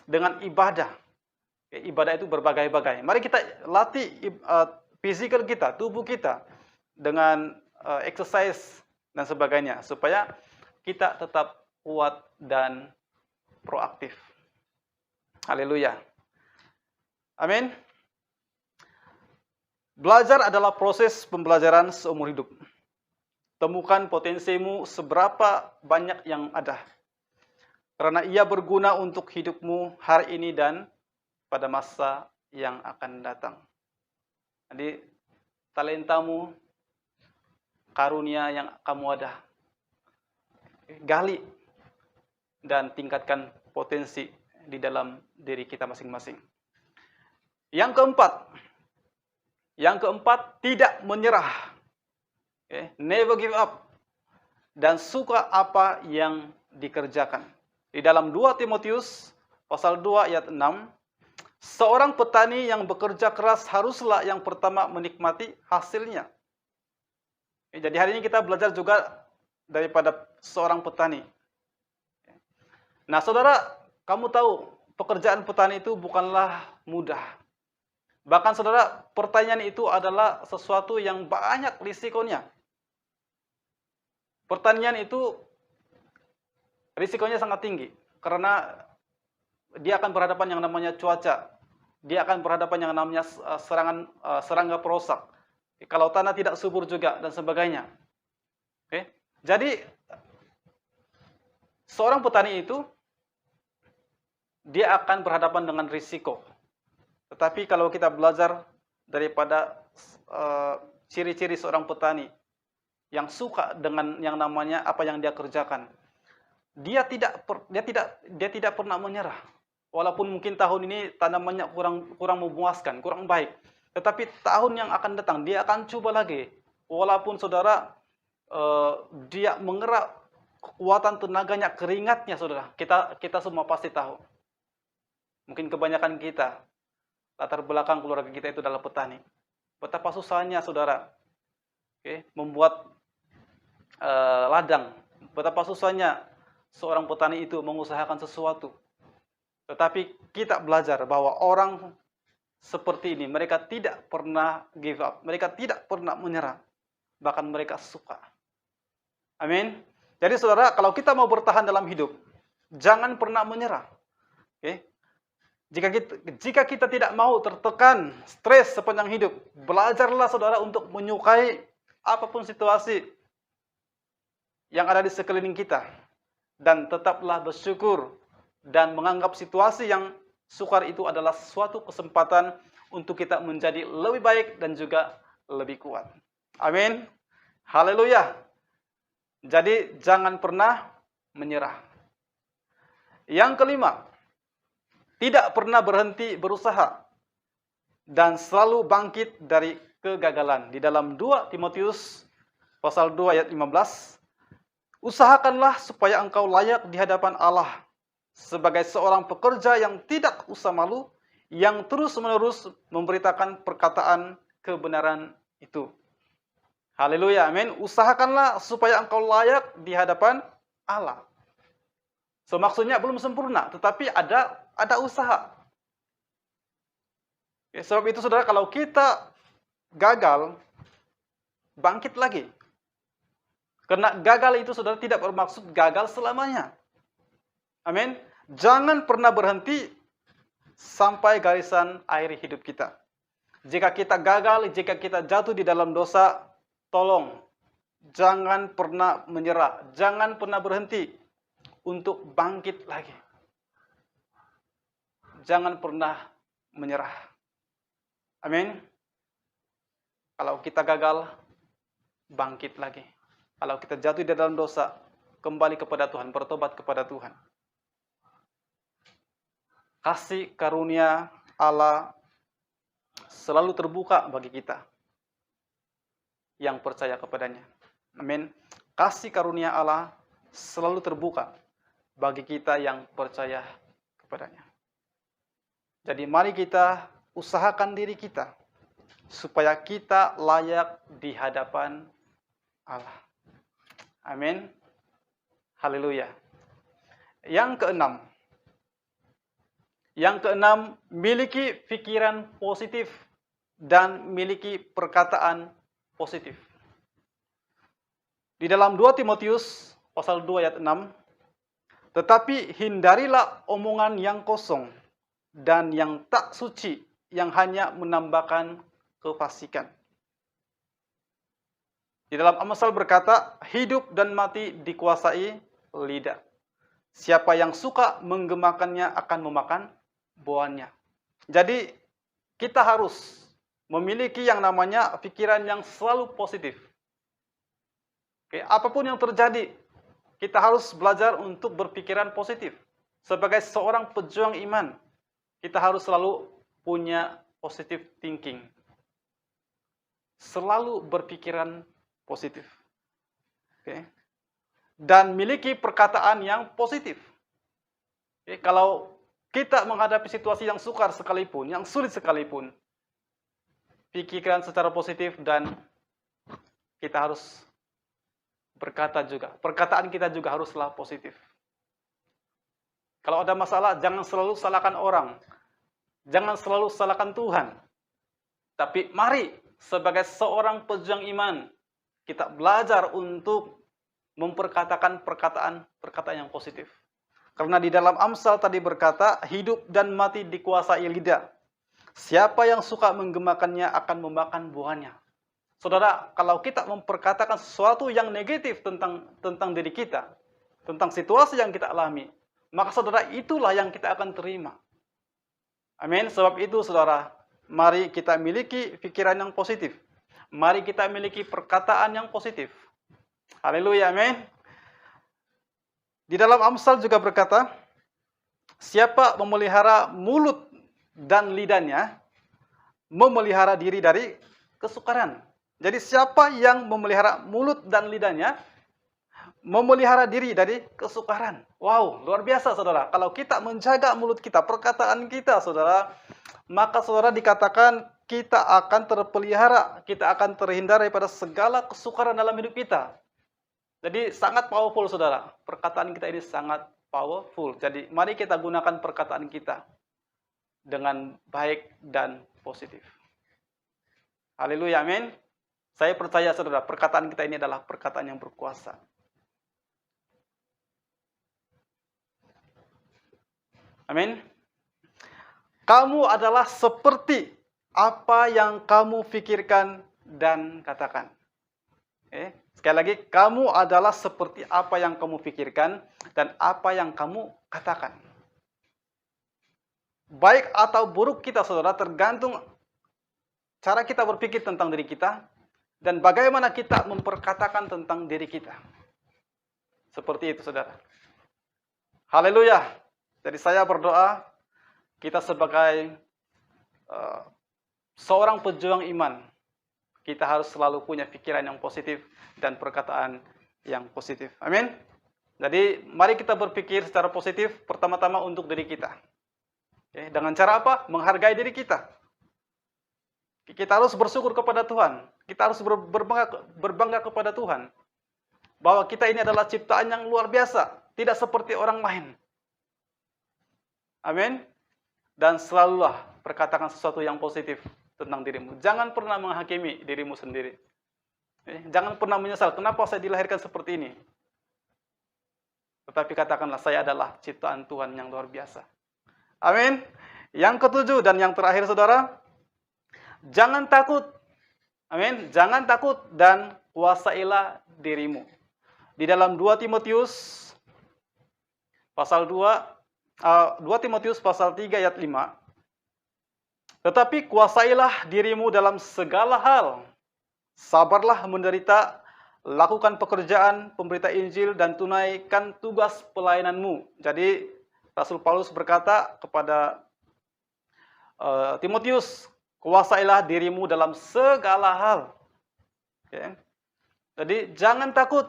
dengan ibadah. Ibadah itu berbagai-bagai. Mari kita latih fisikal kita, tubuh kita dengan exercise dan sebagainya, supaya kita tetap kuat dan proaktif. Haleluya. Amin. Belajar adalah proses pembelajaran seumur hidup. Temukan potensimu seberapa banyak yang ada, karena ia berguna untuk hidupmu hari ini dan pada masa yang akan datang. Jadi talentamu, karunia yang kamu ada, gali dan tingkatkan potensi di dalam diri kita masing-masing. Yang keempat, tidak menyerah. Never give up. Dan suka apa yang dikerjakan. Di dalam 2 Timotius pasal 2 ayat 6, seorang petani yang bekerja keras haruslah yang pertama menikmati hasilnya. Jadi hari ini kita belajar juga daripada seorang petani. Nah saudara, kamu tahu pekerjaan petani itu bukanlah mudah. Bahkan saudara, pertanian itu adalah sesuatu yang banyak risikonya. Pertanian itu risikonya sangat tinggi, karena dia akan berhadapan yang namanya cuaca. Dia akan berhadapan yang namanya serangga perusak. Kalau tanah tidak subur juga, dan sebagainya. Oke. Jadi, seorang petani itu, dia akan berhadapan dengan risiko. Tetapi kalau kita belajar daripada ciri-ciri seorang petani yang suka dengan yang namanya apa yang dia kerjakan, dia tidak pernah menyerah. Walaupun mungkin tahun ini tanamannya kurang memuaskan, kurang baik. Tetapi tahun yang akan datang, dia akan coba lagi. Walaupun saudara, dia mengerap kekuatan tenaganya, keringatnya saudara. Kita semua pasti tahu. Mungkin kebanyakan kita, latar belakang keluarga kita itu adalah petani. Betapa susahnya saudara, membuat ladang. Betapa susahnya seorang petani itu mengusahakan sesuatu. Tetapi kita belajar bahwa orang seperti ini, mereka tidak pernah give up. Mereka tidak pernah menyerah. Bahkan mereka suka. Amin. Jadi saudara, kalau kita mau bertahan dalam hidup, jangan pernah menyerah. Jika kita tidak mau tertekan, stres sepanjang hidup, belajarlah saudara untuk menyukai apapun situasi yang ada di sekeliling kita. Dan tetaplah bersyukur dan menganggap situasi yang sukar itu adalah suatu kesempatan untuk kita menjadi lebih baik dan juga lebih kuat. Amin. Haleluya. Jadi jangan pernah menyerah. Yang kelima, tidak pernah berhenti berusaha dan selalu bangkit dari kegagalan. Di dalam 2 Timotius pasal 2 ayat 15, usahakanlah supaya engkau layak di hadapan Allah sebagai seorang pekerja yang tidak usah malu, yang terus-menerus memberitakan perkataan kebenaran itu. Haleluya, amin. Usahakanlah supaya engkau layak di hadapan Allah. So, maksudnya belum sempurna, tetapi ada usaha. Sebab itu saudara, kalau kita gagal, bangkit lagi. Karena gagal itu saudara tidak bermaksud gagal selamanya. Amin. Jangan pernah berhenti sampai garisan akhir hidup kita. Jika kita gagal, jika kita jatuh di dalam dosa, tolong jangan pernah menyerah, jangan pernah berhenti untuk bangkit lagi. Jangan pernah menyerah. Amin. Kalau kita gagal, bangkit lagi. Kalau kita jatuh di dalam dosa, kembali kepada Tuhan, bertobat kepada Tuhan. Kasih karunia Allah selalu terbuka bagi kita yang percaya kepadanya. Amin. Kasih karunia Allah selalu terbuka bagi kita yang percaya kepadanya. Jadi mari kita usahakan diri kita supaya kita layak di hadapan Allah. Amin. Haleluya. Yang keenam, miliki pikiran positif dan miliki perkataan positif. Di dalam 2 Timotius pasal 2 ayat 6, tetapi hindarilah omongan yang kosong dan yang tak suci, yang hanya menambahkan kefasikan. Di dalam Amsal berkata, hidup dan mati dikuasai lidah. Siapa yang suka menggemakannya akan memakan buahnya. Jadi kita harus memiliki yang namanya pikiran yang selalu positif. Apapun yang terjadi, kita harus belajar untuk berpikiran positif. Sebagai seorang pejuang iman, kita harus selalu punya positive thinking. Selalu berpikiran positif. Dan miliki perkataan yang positif. Kalau kita menghadapi situasi yang sukar sekalipun, yang sulit sekalipun, pikirkan secara positif dan kita harus berkata juga. Perkataan kita juga haruslah positif. Kalau ada masalah, jangan selalu salahkan orang. Jangan selalu salahkan Tuhan. Tapi mari sebagai seorang pejuang iman, kita belajar untuk memperkatakan perkataan yang positif. Karena di dalam Amsal tadi berkata, hidup dan mati dikuasai lidah. Siapa yang suka menggemakannya akan memakan buahnya. Saudara, kalau kita memperkatakan sesuatu yang negatif tentang diri kita, tentang situasi yang kita alami, maka saudara, itulah yang kita akan terima. Amin. Sebab itu saudara, mari kita miliki pikiran yang positif. Mari kita miliki perkataan yang positif. Haleluya, amin. Di dalam Amsal juga berkata, siapa memelihara mulut dan lidahnya, memelihara diri dari kesukaran. Jadi siapa yang memelihara mulut dan lidahnya, memelihara diri dari kesukaran. Wow, luar biasa saudara. Kalau kita menjaga mulut kita, perkataan kita saudara, maka saudara dikatakan kita akan terpelihara, kita akan terhindar daripada segala kesukaran dalam hidup kita. Jadi sangat powerful saudara. Perkataan kita ini sangat powerful. Jadi mari kita gunakan perkataan kita dengan baik dan positif. Haleluya, amin. Saya percaya saudara, perkataan kita ini adalah perkataan yang berkuasa. Amin. Kamu adalah seperti apa yang kamu pikirkan dan katakan. Sekali lagi, kamu adalah seperti apa yang kamu pikirkan dan apa yang kamu katakan. Baik atau buruk kita, saudara, tergantung cara kita berpikir tentang diri kita dan bagaimana kita memperkatakan tentang diri kita. Seperti itu, saudara. Haleluya. Jadi saya berdoa, kita sebagai seorang pejuang iman, kita harus selalu punya pikiran yang positif dan perkataan yang positif. Amin. Jadi mari kita berpikir secara positif pertama-tama untuk diri kita. Dengan cara apa? Menghargai diri kita. Kita harus bersyukur kepada Tuhan. Kita harus berbangga kepada Tuhan. Bahwa kita ini adalah ciptaan yang luar biasa. Tidak seperti orang lain. Amin. Dan selalulah perkatakan sesuatu yang positif tentang dirimu. Jangan pernah menghakimi dirimu sendiri. Jangan pernah menyesal, kenapa saya dilahirkan seperti ini. Tetapi katakanlah, saya adalah ciptaan Tuhan yang luar biasa. Amin. Yang ketujuh dan yang terakhir saudara, jangan takut. Amin. Jangan takut dan kuasailah dirimu. Di dalam 2 Timotius pasal 2 Timotius pasal 3 ayat 5. Tetapi kuasailah dirimu dalam segala hal. Sabarlah menderita, lakukan pekerjaan pemberita Injil dan tunaikan tugas pelayananmu. Jadi Rasul Paulus berkata kepada Timotius, kuasailah dirimu dalam segala hal. Jadi jangan takut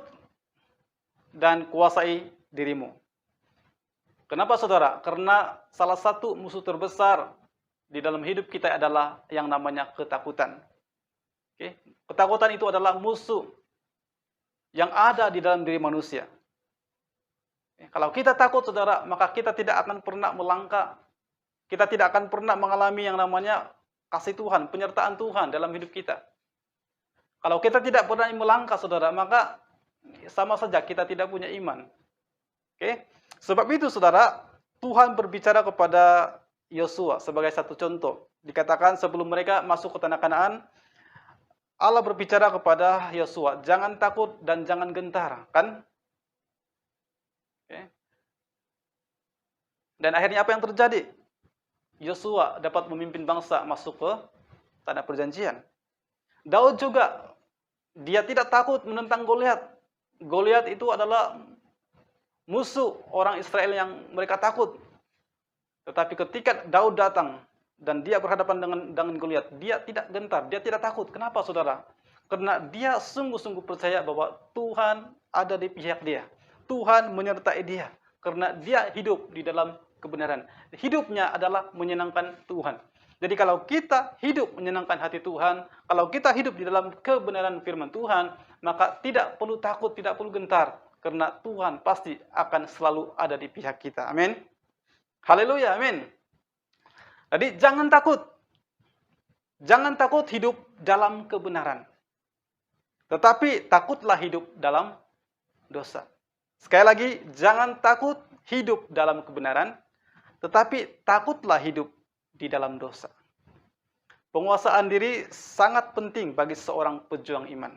dan kuasai dirimu. Kenapa saudara? Karena salah satu musuh terbesar di dalam hidup kita adalah yang namanya ketakutan. Ketakutan itu adalah musuh yang ada di dalam diri manusia. Kalau kita takut saudara, maka kita tidak akan pernah melangkah. Kita tidak akan pernah mengalami yang namanya kasih Tuhan, penyertaan Tuhan dalam hidup kita. Kalau kita tidak pernah melangkah saudara, maka sama saja kita tidak punya iman. Sebab itu saudara, Tuhan berbicara kepada Yosua sebagai satu contoh. Dikatakan sebelum mereka masuk ke tanah Kanaan, Allah berbicara kepada Yosua, jangan takut dan jangan gentar, kan? Dan akhirnya apa yang terjadi? Yosua dapat memimpin bangsa masuk ke tanah perjanjian. Daud juga, dia tidak takut menentang Goliat. Goliat itu adalah musuh orang Israel yang mereka takut. Tetapi ketika Daud datang dan dia berhadapan dengan Goliat, dia tidak gentar, dia tidak takut. Kenapa saudara? Karena dia sungguh-sungguh percaya bahwa Tuhan ada di pihak dia. Tuhan menyertai dia. Karena dia hidup di dalam kebenaran. Hidupnya adalah menyenangkan Tuhan. Jadi kalau kita hidup menyenangkan hati Tuhan, kalau kita hidup di dalam kebenaran firman Tuhan, maka tidak perlu takut, tidak perlu gentar. Karena Tuhan pasti akan selalu ada di pihak kita. Amin. Haleluya, amin. Jadi jangan takut. Jangan takut hidup dalam kebenaran. Tetapi takutlah hidup dalam dosa. Sekali lagi, jangan takut hidup dalam kebenaran, tetapi takutlah hidup di dalam dosa. Penguasaan diri sangat penting bagi seorang pejuang iman.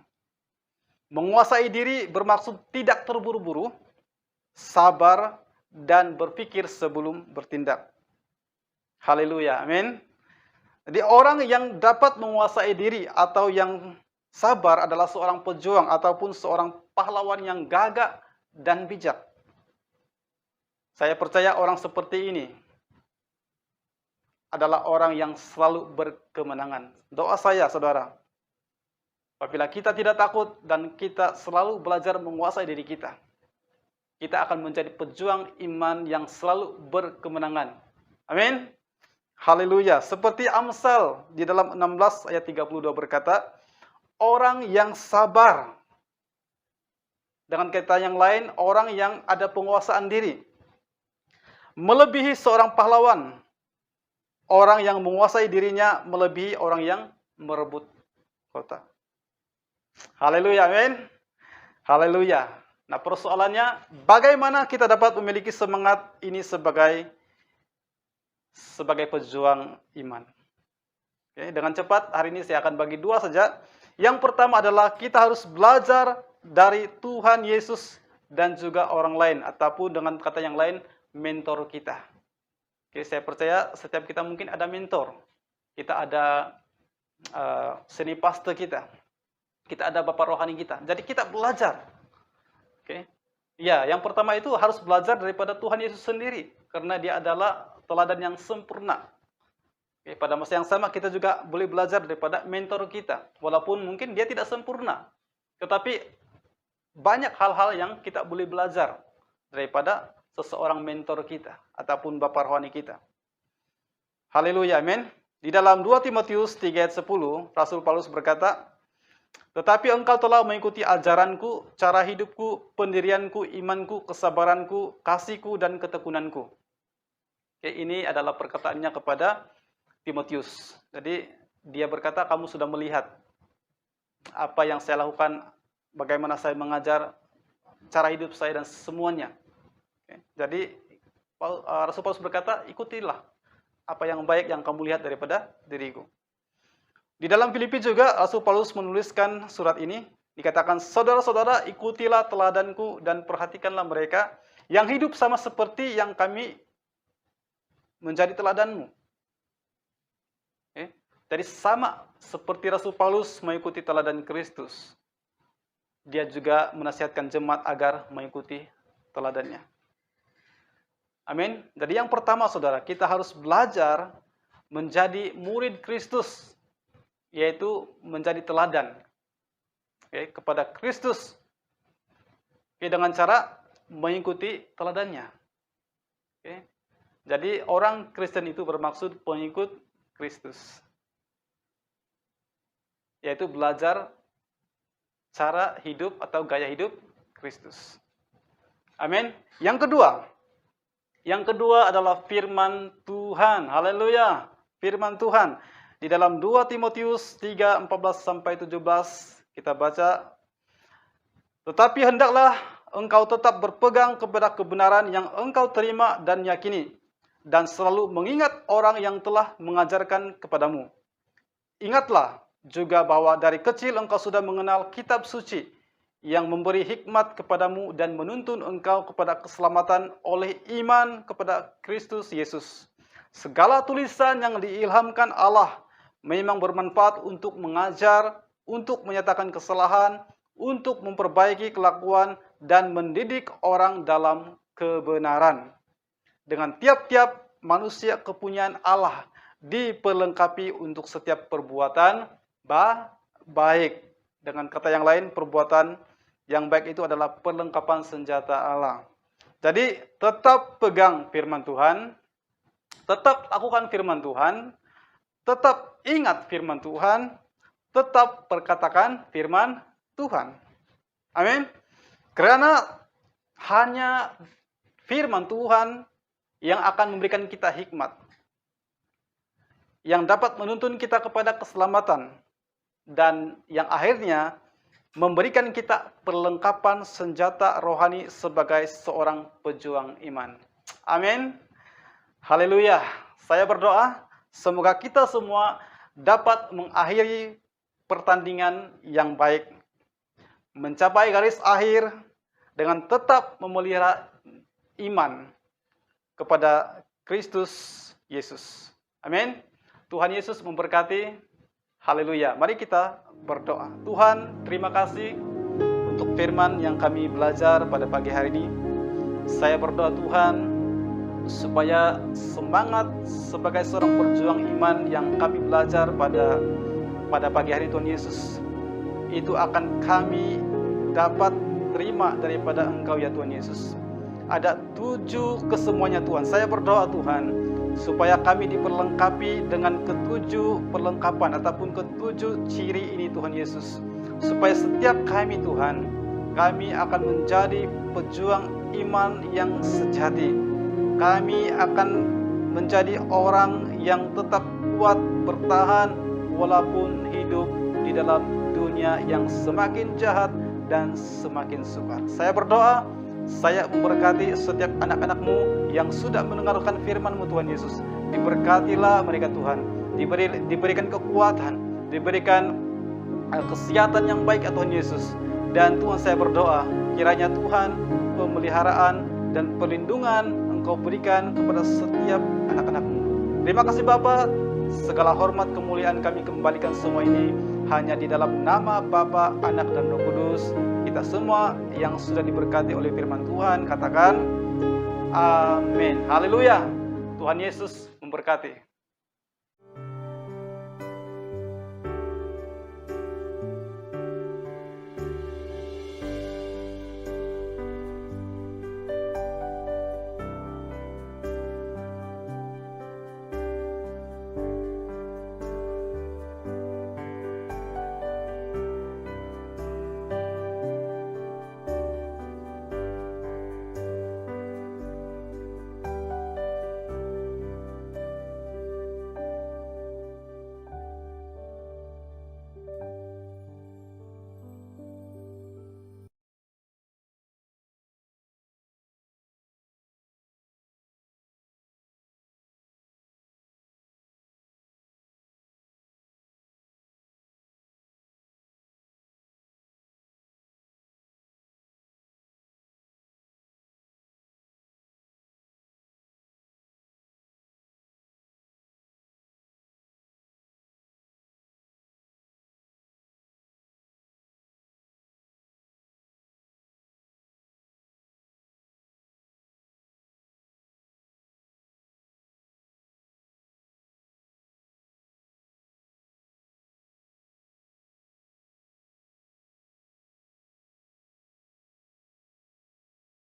Menguasai diri bermaksud tidak terburu-buru, sabar, dan berpikir sebelum bertindak. Haleluya, amin. Jadi orang yang dapat menguasai diri atau yang sabar adalah seorang pejuang ataupun seorang pahlawan yang gagah dan bijak. Saya percaya orang seperti ini adalah orang yang selalu berkemenangan. Doa saya, saudara, apabila kita tidak takut dan kita selalu belajar menguasai diri kita, kita akan menjadi pejuang iman yang selalu berkemenangan. Amin. Haleluya. Seperti Amsal di dalam 16 ayat 32 berkata, orang yang sabar. Dengan kata yang lain, orang yang ada penguasaan diri. Melebihi seorang pahlawan. Orang yang menguasai dirinya melebihi orang yang merebut kota. Haleluya, amin. Haleluya. Nah, persoalannya, bagaimana kita dapat memiliki semangat ini sebagai pejuang iman. Oke, dengan cepat, hari ini saya akan bagi dua saja. Yang pertama adalah kita harus belajar dari Tuhan Yesus dan juga orang lain, ataupun dengan kata yang lain, mentor kita. Oke, saya percaya setiap kita mungkin ada mentor. Kita ada seni pastor kita. Kita ada bapak rohani kita. Jadi kita belajar. Oke. Ya, yang pertama itu harus belajar daripada Tuhan Yesus sendiri, karena dia adalah teladan yang sempurna. Oke, pada masa yang sama kita juga boleh belajar daripada mentor kita, walaupun mungkin dia tidak sempurna, tetapi banyak hal-hal yang kita boleh belajar daripada seseorang mentor kita ataupun bapak rohani kita. Haleluya, amin. Di dalam 2 Timotius 3 ayat 10, Rasul Paulus berkata, tetapi engkau telah mengikuti ajaranku, cara hidupku, pendirianku, imanku, kesabaranku, kasihku, dan ketekunanku. Oke, ini adalah perkataannya kepada Timotius. Jadi dia berkata, kamu sudah melihat apa yang saya lakukan, bagaimana saya mengajar, cara hidup saya, dan semuanya. Oke, jadi Rasul Paulus berkata, ikutilah apa yang baik yang kamu lihat daripada diriku. Di dalam Filipi juga Rasul Paulus menuliskan surat ini, dikatakan, saudara-saudara, ikutilah teladanku dan perhatikanlah mereka yang hidup sama seperti yang kami menjadi teladanmu. Jadi sama seperti Rasul Paulus mengikuti teladan Kristus, dia juga menasihatkan jemaat agar mengikuti teladannya. Amin. Jadi yang pertama, saudara, kita harus belajar menjadi murid Kristus, yaitu menjadi teladan kepada Kristus, dengan cara mengikuti teladannya. Jadi orang Kristen itu bermaksud pengikut Kristus, yaitu belajar cara hidup atau gaya hidup Kristus. Amin. Yang kedua adalah firman Tuhan. Haleluya. Firman Tuhan. Di dalam 2 Timotius 3, 14-17 kita baca, tetapi hendaklah engkau tetap berpegang kepada kebenaran yang engkau terima dan yakini, dan selalu mengingat orang yang telah mengajarkan kepadamu. Ingatlah juga bahwa dari kecil engkau sudah mengenal kitab suci yang memberi hikmat kepadamu dan menuntun engkau kepada keselamatan oleh iman kepada Kristus Yesus. Segala tulisan yang diilhamkan Allah memang bermanfaat untuk mengajar, untuk menyatakan kesalahan, untuk memperbaiki kelakuan, dan mendidik orang dalam kebenaran. Dengan tiap-tiap manusia kepunyaan Allah diperlengkapi untuk setiap perbuatan baik. Dengan kata yang lain, perbuatan yang baik itu adalah perlengkapan senjata Allah. Jadi tetap pegang firman Tuhan, tetap lakukan firman Tuhan, tetap ingat firman Tuhan, tetap perkatakan firman Tuhan. Amin. Karena hanya firman Tuhan yang akan memberikan kita hikmat, yang dapat menuntun kita kepada keselamatan, dan yang akhirnya memberikan kita perlengkapan senjata rohani sebagai seorang pejuang iman. Amin. Haleluya. Saya berdoa, semoga kita semua dapat mengakhiri pertandingan yang baik, mencapai garis akhir dengan tetap memelihara iman kepada Kristus Yesus. Amin. Tuhan Yesus memberkati. Haleluya. Mari kita berdoa. Tuhan, terima kasih untuk firman yang kami belajar pada pagi hari ini. Saya berdoa, Tuhan, supaya semangat sebagai seorang perjuang iman yang kami belajar pada pagi hari Tuhan Yesus, itu akan kami dapat terima daripada Engkau ya Tuhan Yesus. Ada 7 kesemuanya Tuhan. Saya berdoa Tuhan, supaya kami diperlengkapi dengan ke-7 perlengkapan ataupun ke-7 ciri ini Tuhan Yesus. Supaya setiap kami Tuhan, kami akan menjadi pejuang iman yang sejati. Kami akan menjadi orang yang tetap kuat bertahan walaupun hidup di dalam dunia yang semakin jahat dan semakin sukar. Saya berdoa, saya memberkati setiap anak-anak-Mu yang sudah mendengarkan firman-Mu Tuhan Yesus. Diberkatilah mereka Tuhan, diberikan kekuatan, diberikan kesehatan yang baik ya Tuhan Yesus. Dan Tuhan, saya berdoa, kiranya Tuhan pemeliharaan dan perlindungan Engkau berikan kepada setiap anak-anak-Mu. Terima kasih Bapa, segala hormat kemuliaan kami kembalikan semua ini hanya di dalam nama Bapa, Anak dan Roh Kudus. Kita semua yang sudah diberkati oleh firman Tuhan katakan amin. Haleluya. Tuhan Yesus memberkati.